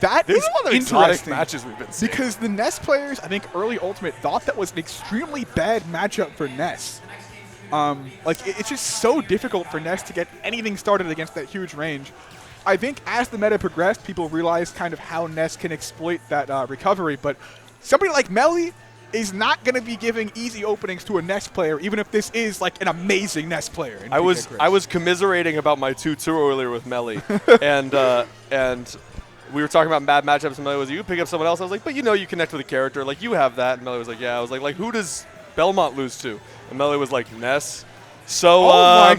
That is one of the exotic interesting matches we've been seeing. because the Ness players, I think early Ultimate, thought that was an extremely bad matchup for Ness. It's just so difficult for Ness to get anything started against that huge range. I think as the meta progressed, people realized kind of how Ness can exploit that recovery, but somebody like Meli is not going to be giving easy openings to a Ness player, even if this is like an amazing Ness player. I was commiserating about my 2-2 earlier with Meli, and we were talking about bad matchups, and Meli was, you pick up someone else. I was like, but you connect with a character, like you have that. And Meli was like, yeah. I was like who does Belmont lose to? And Meli was like, Ness. So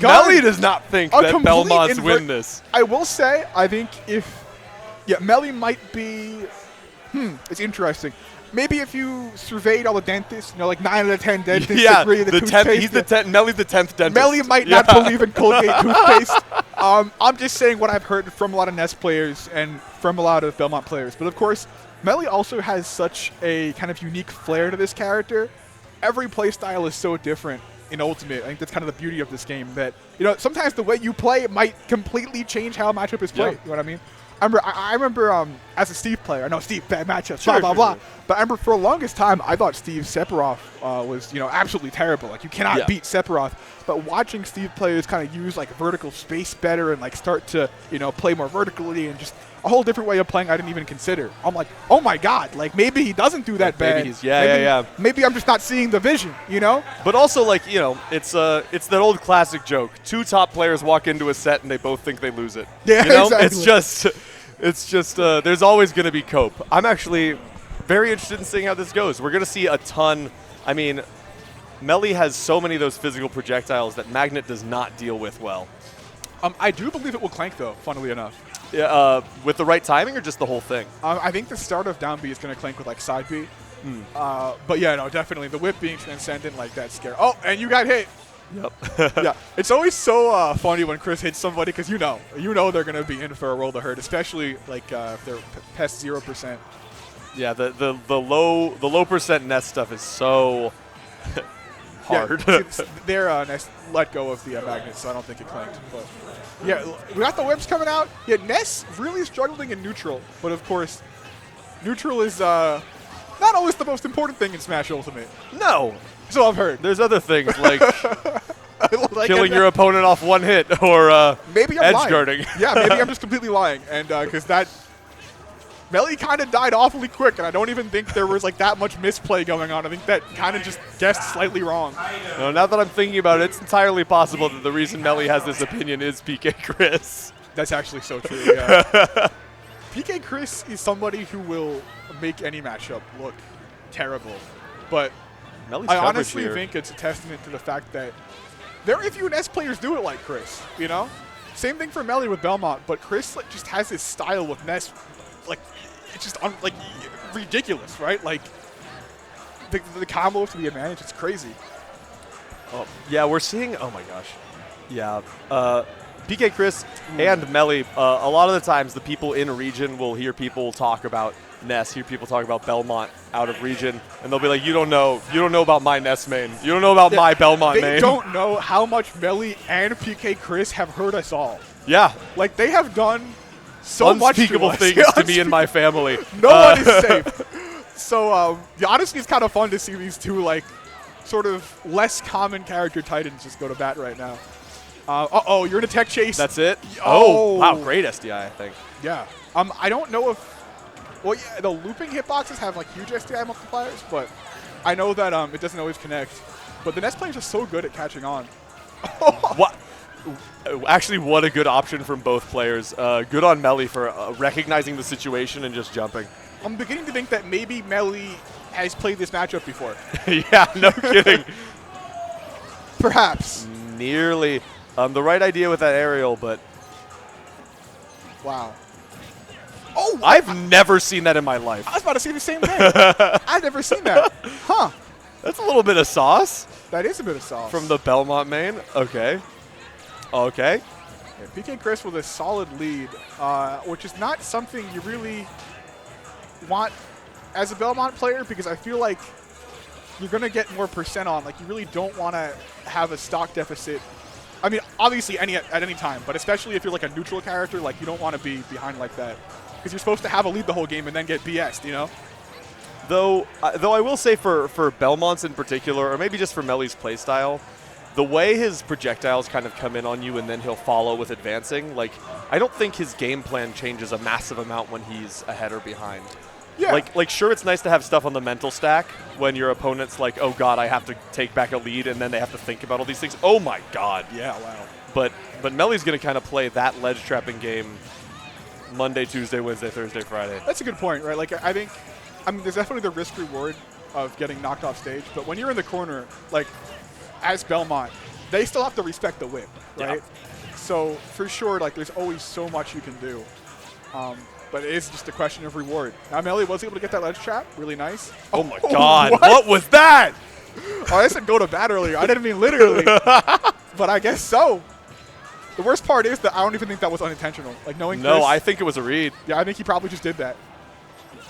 Meli does not think that Belmont's win this. I will say, I think Meli might be, it's interesting. Maybe if you surveyed all the dentists, 9 out of 10 dentists agree that Meli's the 10th dentist. Meli might not believe in Colgate toothpaste. I'm just saying what I've heard from a lot of Ness players and from a lot of Belmont players. But of course, Meli also has such a kind of unique flair to this character. Every playstyle is so different in Ultimate. I think that's kind of the beauty of this game, that sometimes the way you play might completely change how a matchup is played. You know what I mean? I remember as a Steve player, I know Steve, bad matchups, blah, blah. But I remember for the longest time, I thought Steve Sephiroth was, absolutely terrible. Like, you cannot beat Sephiroth. But watching Steve players kind of use, like, vertical space better and, like, start to, play more vertically and just a whole different way of playing I didn't even consider. I'm like, oh, my God. Like, maybe he doesn't do that bad. Maybe I'm just not seeing the vision, But also, like, it's that old classic joke. 2 top players walk into a set and they both think they lose it. Yeah, exactly. It's just there's always going to be cope. I'm actually very interested in seeing how this goes. We're going to see a ton. I mean, Meli has so many of those physical projectiles that Magnet does not deal with well. I do believe it will clank, though, funnily enough. Yeah, with the right timing or just the whole thing? I think the start of down B is going to clank with, like, side B. But, yeah, no, definitely. The whip being transcendent, like, that's scary. Oh, and you got hit. Yep. Yeah, it's always so funny when Chris hits somebody because you know they're going to be in for a roll to hurt, especially like if they're past 0%. Yeah, the low percent Ness stuff is so hard. Yeah, they're Ness let go of the magnet, so I don't think it clanked. But yeah, we got the whips coming out. Yeah, Ness really struggling in neutral, but of course, neutral is not always the most important thing in Smash Ultimate. No. So I've heard. There's other things like killing your opponent off one hit or maybe I'm edge lying. guarding. Yeah, maybe I'm just completely lying. And because that Meli kind of died awfully quick, and I don't even think there was like that much misplay going on. I think that kind of just guessed slightly wrong. No, now that I'm thinking about it, it's entirely possible that the reason Meli has this opinion is PkChris. That's actually so true, yeah. PkChris is somebody who will make any matchup look terrible. But Meli's I honestly think it's a testament to the fact that very few Ness players do it like Chris, Same thing for Meli with Belmont, but Chris just has this style with Ness, like, it's just ridiculous, right? Like, the combos to be advantage, it's crazy. Oh, yeah, we're seeing, oh my gosh. Yeah, PkChris and Meli, a lot of the times the people in region will hear people talk about Ness, hear people talk about Belmont out of region, and they'll be like, you don't know about my Ness main. You don't know about my Belmont main. They don't know how much Meli and PkChris have hurt us all. Yeah. Like, they have done so much unspeakable things to me and my family. No one is safe. So, honestly, it's kind of fun to see these two, like, sort of less common character titans just go to bat right now. Uh-oh, you're in a tech chase. That's it? Oh, wow, great SDI, I think. Yeah. I don't know if... Well, yeah, the looping hitboxes have, like, huge SDI multipliers, but I know that it doesn't always connect. But the Ness players are so good at catching on. What? Actually, what a good option from both players. Good on Meli for recognizing the situation and just jumping. I'm beginning to think that maybe Meli has played this matchup before. Yeah, no kidding. Perhaps. Nearly. The right idea with that aerial, but... Wow. Oh, I've never seen that in my life. I was about to say the same thing. I've never seen that. Huh. That's a little bit of sauce. That is a bit of sauce. From the Belmont main. Okay. Okay. Yeah, PkChris with a solid lead, which is not something you really want as a Belmont player, because I feel like you're going to get more percent on. Like, you really don't want to have a stock deficit. I mean, obviously at any time, but especially if you're like a neutral character, like, you don't want to be behind like that. because you're supposed to have a lead the whole game and then get BS'd, you know? Though I will say for Belmont's in particular, or maybe just for Meli's playstyle, the way his projectiles kind of come in on you and then he'll follow with advancing, like, I don't think his game plan changes a massive amount when he's ahead or behind. Yeah. Like sure, it's nice to have stuff on the mental stack when your opponent's like, oh god, I have to take back a lead, and then they have to think about all these things. Oh my god. Yeah, wow. But Meli's going to kind of play that ledge trapping game Monday, Tuesday, Wednesday, Thursday, Friday. That's a good point, right? Like, I mean, there's definitely the risk reward of getting knocked off stage, but when you're in the corner, like, as Belmont, they still have to respect the whip, right? Yeah. So, for sure, like, there's always so much you can do. But it is just a question of reward. Now, Meli was able to get that ledge trap. Really nice. Oh my god, what was that? Oh, I said go to bat earlier. I didn't mean literally. But I guess so. The worst part is that I don't even think that was unintentional. Like, knowing No, Chris, I think it was a read. Yeah, I think he probably just did that.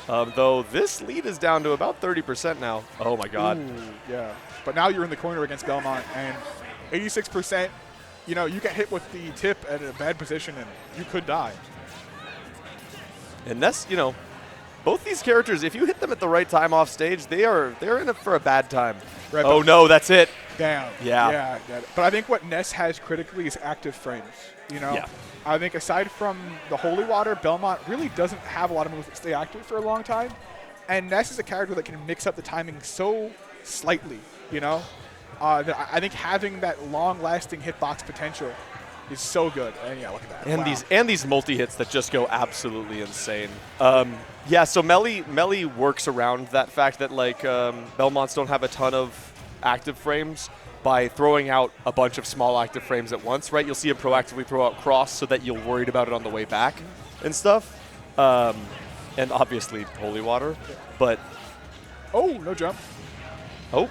Though this lead is down to about 30% now. Oh my god. Ooh, yeah. But now you're in the corner against Belmont, and 86%, you know, you get hit with the tip at a bad position, and you could die. And Ness, you know, both these characters, if you hit them at the right time off stage, they're in it for a bad time. Right, oh no, that's it. Damn. Yeah. Yeah. But I think what Ness has critically is active frames. You know, Yeah. I think aside from the Holy Water, Belmont really doesn't have a lot of moves that stay active for a long time. And Ness is a character that can mix up the timing so slightly, you know. That I think having that long-lasting hitbox potential is so good. And yeah, look at that. And Wow. these multi-hits that just go absolutely insane. Yeah, so Meli works around that fact that, like, Belmonts don't have a ton of active frames by throwing out a bunch of small active frames at once, right? You'll see him proactively throw out cross so that you're worried about it on the way back and stuff. And obviously Holy Water, but... Oh, no jump. Oh.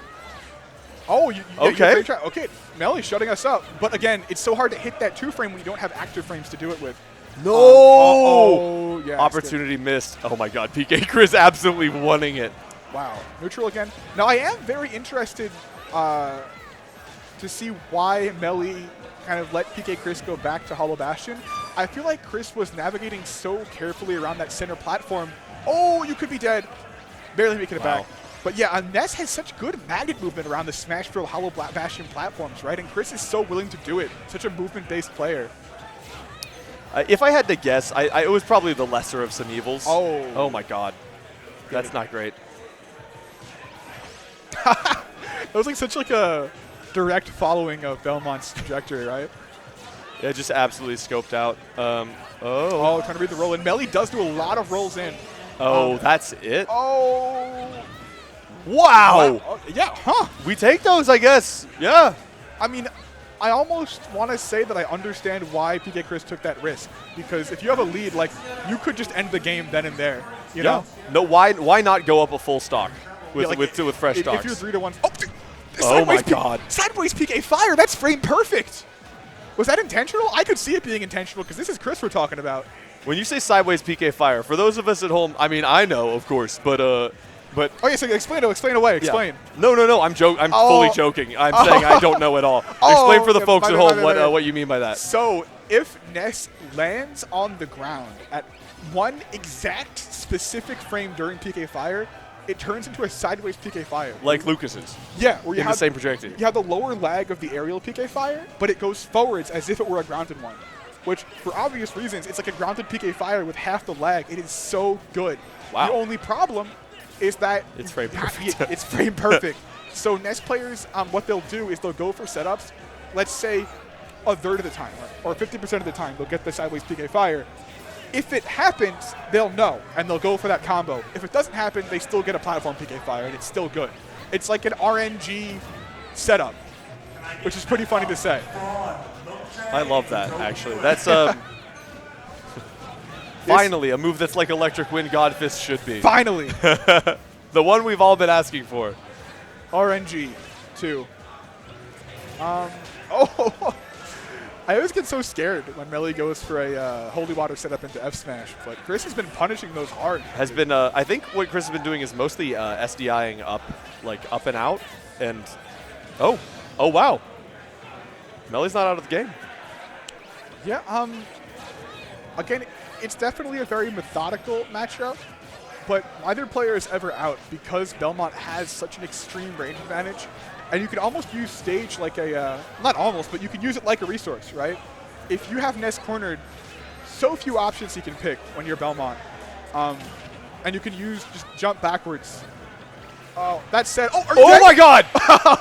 Oh, you Okay. Okay, Meli's shutting us up. But again, it's so hard to hit that 2-frame when you don't have active frames to do it with. No! Oh, yeah. Opportunity missed. Oh my god, PkChris absolutely wanting it. Wow. Neutral again. Now, I am very interested to see why Meli kind of let PkChris go back to Hollow Bastion. I feel like Chris was navigating so carefully around that center platform. Oh, you could be dead. Barely making it back. But yeah, Ness has such good magnet movement around the Smash Bros. Hollow Bastion platforms, right? And Chris is so willing to do it. Such a movement-based player. If I had to guess, it was probably the lesser of some evils. Oh. my god. That's not great. That was like such like a direct following of Belmont's trajectory, right? Yeah, just absolutely scoped out. Oh, trying to read the roll in. Meli does do a lot of rolls in. Oh, that's it? Oh. Wow! Oh, yeah, huh? We take those, I guess. Yeah. I mean, I almost want to say that I understand why PkChris took that risk. Because if you have a lead, like, you could just end the game then and there. You know? No, why not go up a full stock with Yeah, like, with fresh stocks? If you're 3-1. Oh, dude, Oh my god. Sideways PK fire, that's frame perfect. Was that intentional? I could see it being intentional because this is Chris we're talking about. When you say sideways PK fire, for those of us at home, I mean, I know, of course, but Oh, yeah, so explain away. Explain. Yeah. No, I'm fully joking. I'm saying I don't know at all. Oh, Explain for the yeah, folks my at bad, home my bad. what you mean by that. So, if Ness lands on the ground at one exact specific frame during PK fire, it turns into a sideways PK fire. Like Lucas's. Yeah, where you In have the same trajectory. You have the lower lag of the aerial PK fire, but it goes forwards as if it were a grounded one. Which, for obvious reasons, it's like a grounded PK fire with half the lag. It is so good. Wow. The only problem is that It's frame perfect. It's frame perfect. So Ness players, what they'll do is they'll go for setups. Let's say a third of the time, or 50% of the time, they'll get the sideways PK fire. If it happens, they'll know, and they'll go for that combo. If it doesn't happen, they still get a platform PK fire, and it's still good. It's like an RNG setup, which is pretty funny to say. I love that, actually. That's finally a move that's like Electric Wind Godfist should be. Finally. The one we've all been asking for. RNG, too. Oh, I always get so scared when Meli goes for a Holy Water setup into F Smash, but Chris has been punishing those hard. Has been, I think what Chris has been doing is mostly SDIing up, like up and out, and oh wow, Meli's not out of the game. Yeah, again, it's definitely a very methodical matchup, but neither player is ever out because Belmont has such an extreme range advantage, and you can almost use stage like a, not almost, but you can use it like a resource, right? If you have Ness cornered, so few options he can pick when you're Belmont, and you can use just jump backwards. Oh, that said, oh my God!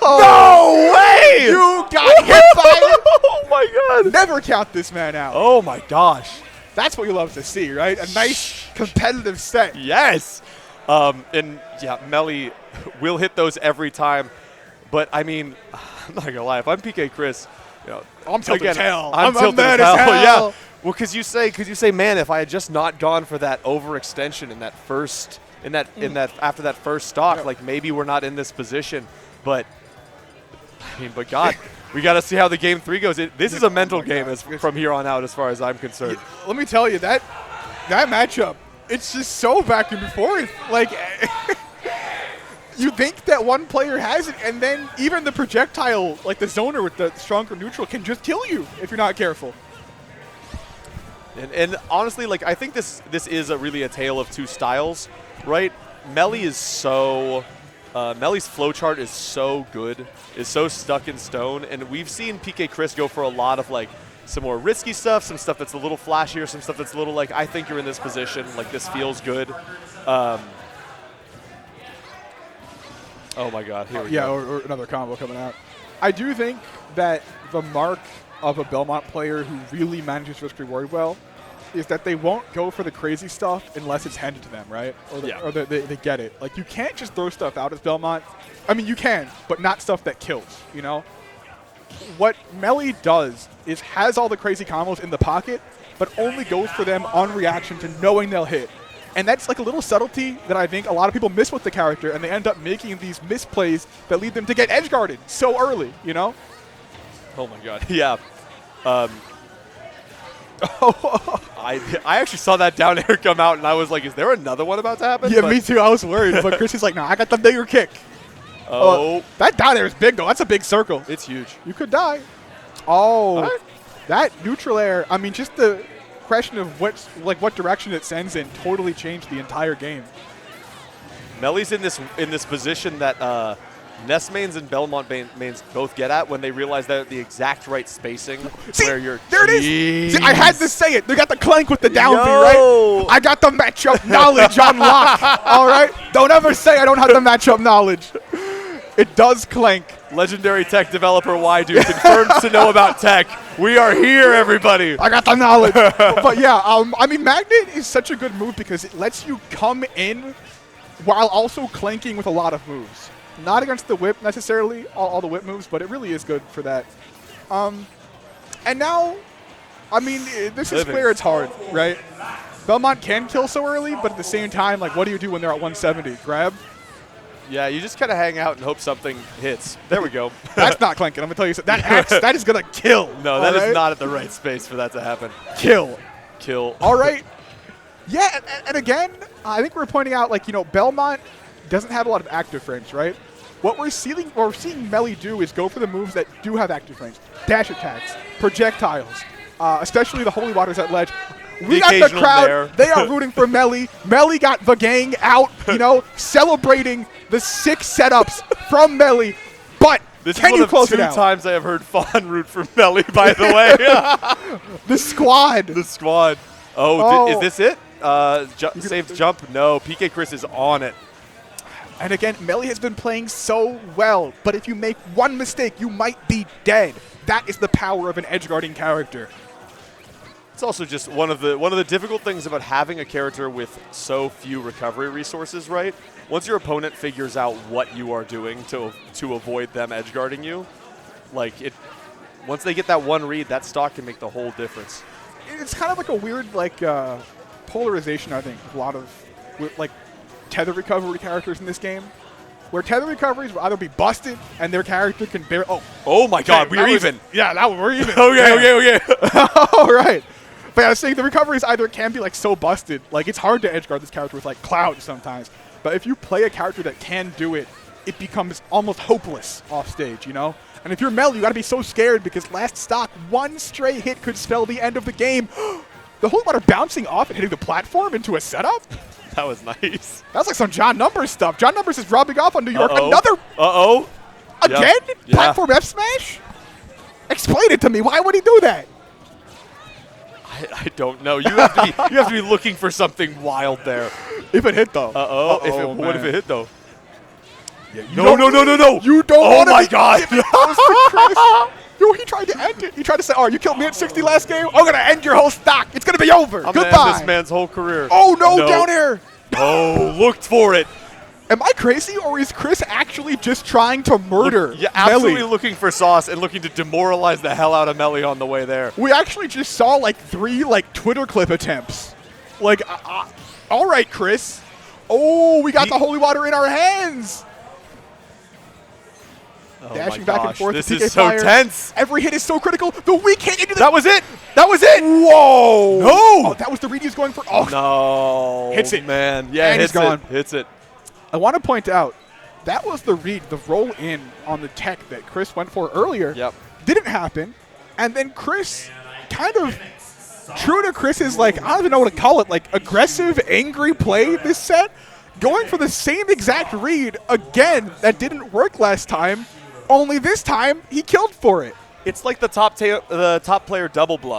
No way! You got hit by it! Oh my God! Never count this man out. Oh my gosh! That's what you love to see, right? A nice competitive set. Yes! And yeah, Meli will hit those every time. But I mean, I'm not gonna lie, if I'm PkChris, you know, I'm tilted as hell. I'm tilted mad as hell. hell. Yeah. Well, because you say, man, if I had just not gone for that overextension in that first, after that first stock, like maybe we're not in this position. But I mean, but God, we got to see how the game 3 goes. This is a mental game from here on out, as far as I'm concerned. Let me tell you that matchup, it's just so back and forth. Like, you think that one player has it, and then even the projectile, like the zoner with the stronger neutral, can just kill you if you're not careful. And honestly, like I think this is really a tale of two styles, right? Meli is so Meli's flowchart is so good, is so stuck in stone, and we've seen PkChris go for a lot of like some more risky stuff, some stuff that's a little flashier, some stuff that's a little like, I think you're in this position, like this feels good. Oh my God, here we go. Or another combo coming out. I do think that the mark of a Belmont player who really manages risk-reward well is that they won't go for the crazy stuff unless it's handed to them, right? Or they get it. Like, you can't just throw stuff out as Belmont. I mean, you can, but not stuff that kills, you know? What Meli does is has all the crazy combos in the pocket, but only goes for them on reaction to knowing they'll hit. And that's like a little subtlety that I think a lot of people miss with the character, and they end up making these misplays that lead them to get edge guarded so early, you know? Oh my God, yeah. I actually saw that down air come out, and I was like, is there another one about to happen? Yeah, me too. I was worried, but Chris is like, no, I got the bigger kick. Oh. That down air is big, though. That's a big circle. It's huge. You could die. Oh, that neutral air, I mean, just the question of what direction it sends in totally changed the entire game. Meli's in this position that Ness mains and Belmont mains both get at when they realize they're at the exact right spacing. See, where you're there it is. See, I had to say it. They got the clank with the down B, right? I got the matchup knowledge on lock. All right? Don't ever say I don't have the matchup knowledge. It does clank. Legendary tech developer YDude confirms to know about tech. We are here, everybody. I got the knowledge. But yeah, I mean, Magnet is such a good move because it lets you come in while also clanking with a lot of moves. Not against the whip necessarily, all the whip moves, but it really is good for that. And now, I mean, this is where it's hard, right? Belmont can kill so early, but at the same time, like, what do you do when they're at 170? Grab? Yeah, you just kind of hang out and hope something hits. There we go. That's not clanking. I'm going to tell you something. That axe, that is going to kill. No, that is not at the right space for that to happen. Kill. All right. Yeah, and again, I think we're pointing out, like, you know, Belmont doesn't have a lot of active frames, right? What we're seeing Meli do is go for the moves that do have active frames. Dash attacks, projectiles, especially the Holy Waters at ledge. We got the crowd. Nair. They are rooting for Meli. Meli got the gang out, you know, celebrating the 6 setups from Meli. But can you close it out? This is one of 2 times I have heard Fawn root for Meli, by the way. The squad. The squad. Is this it? Saved jump? No. PkChris is on it. And again, Meli has been playing so well, but if you make one mistake, you might be dead. That is the power of an edge-guarding character. It's also just one of the difficult things about having a character with so few recovery resources, right? Once your opponent figures out what you are doing to avoid them edge-guarding you, like it, once they get that one read, that stock can make the whole difference. It's kind of like a weird polarization, I think, with a lot of like tether recovery characters in this game, where tether recoveries will either be busted and their character can bear. Oh my God, we're even. Yeah, we're even. Okay. All right. But I was saying the recoveries either can be like so busted, like it's hard to edge guard this character with like Cloud sometimes. But if you play a character that can do it, it becomes almost hopeless off stage, you know? And if you're Meli, you gotta be so scared because last stock, one stray hit could spell the end of the game. The holy water bouncing off and hitting the platform into a setup? That was nice. That's like some John Numbers stuff. John Numbers is rubbing off on New York. Another. Again? Yep. Platform F smash? Explain it to me. Why would he do that? I don't know. You have to be looking for something wild there. If it hit though. What if it hit though? Yeah, No. You don't. Oh my God. Give it those to Chris. Yo, he tried to end it. He tried to say, "Oh, you killed me at 60 last game. I'm gonna end your whole stock. It's gonna be over. I'm Goodbye." gonna end this man's whole career. Oh no, down air. Oh, looked for it. Am I crazy, or is Chris actually just trying to murder Yeah, absolutely Meli? looking for sauce and looking to demoralize the hell out of Meli on the way there. We actually just saw like 3 like Twitter clip attempts. Like, all right, Chris. Oh, we got the holy water in our hands. Oh Dashing my back and gosh, forth. this the PK is so fire. tense. Every hit is so critical. The weak hit into the. That was it. That was it. Whoa. No. Oh, that was the read he was going for. Oh, No. Hits it. Man. Yeah, And hits he's gone. it. Hits it. I want to point out that was the read, the roll in on the tech that Chris went for earlier. Yep. Didn't happen. And then Chris kind of true to Chris's, like, I don't even know what to call it, like aggressive, angry play this set, going for the same exact read again that didn't work last time, only this time he killed for it. It's like the top player double bluff.